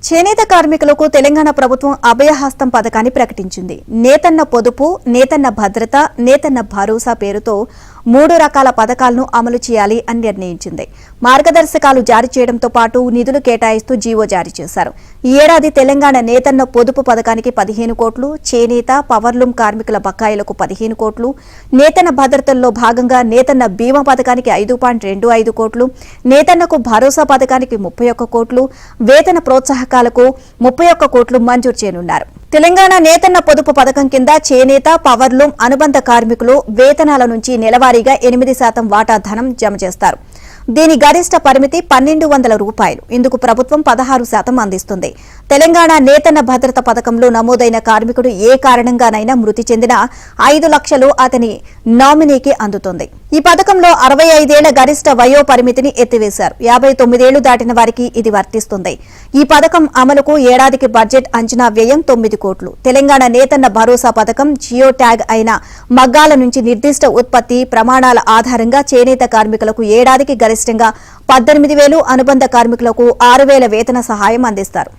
చేనేత కార్మికులకు తెలంగాణ ప్రభుత్వం అభయహస్తం పథకాన్ని ప్రకటించింది. నేతన్న పొదుపు, నేతన్న భద్రత, నేతన్న భరోసా పేరుతో 3 రకాల పథకాలను అమలు చేయాలి అని నిర్ణయించింది. మార్గదర్శకాలు జారీ చేయడంతో పాటు నిధులు కేటాయిస్తూ జీవో జారీ చేశారు. ఈ ఏడాది తెలంగాణ నేతన్న పొదుపు పథకానికి 15 కోట్లు, చేనేత, పవర్లూమ్ కార్మికుల బకాయిలకు 15 కోట్లు, నేతన్న భద్రతల్లో భాగంగా నేతన్న బీమా పథకానికి 5.25 కోట్లు, నేతన్నకు భరోసా పథకానికి 31 కోట్లు, వేతన ప్రోత్సాహకాలకు 31 కోట్లు మంజూరు చేయనున్నారు. తెలంగాణ నేతన్న పొదుపు పథకం కింద చేనేత, పవర్లూమ్ అనుబంధ కార్మికులు వేతనాల నుంచి నెలవారీగా 8% వాటా ధనం జమ చేస్తారు. దీని గరిష్ట పరిమితి 1,200 రూపాయలు. ఇందుకు ప్రభుత్వం 16% అందిస్తుంది. తెలంగాణ నేతన్న భద్రత పథకంలో నమోదైన కార్మికుడు ఏ కారణంగానైనా మృతి చెందినా 5 లక్షలు అతని నామినీకి అందుతుంది. ఈ పథకంలో 65 ఏళ్ల గరిష్ట వయో పరిమితిని ఎత్తివేశారు. 59 ఏళ్లు దాటిన వారికి ఇది వర్తిస్తుంది. ఈ పథకం అమలుకు ఏడాదికి బడ్జెట్ అంచనా వ్యయం 9 కోట్లు. తెలంగాణ నేతన్న భరోసా పథకం జియో ట్యాగ్ అయిన మగ్గాల నుంచి నిర్దిష్ట ఉత్పత్తి ప్రమాణాల ఆధారంగా చేనేత కార్మికులకు ఏడాదికి గరిష్టంగా 18,000, అనుబంధ కార్మికులకు 6,000 వేతన సహాయం అందిస్తారు.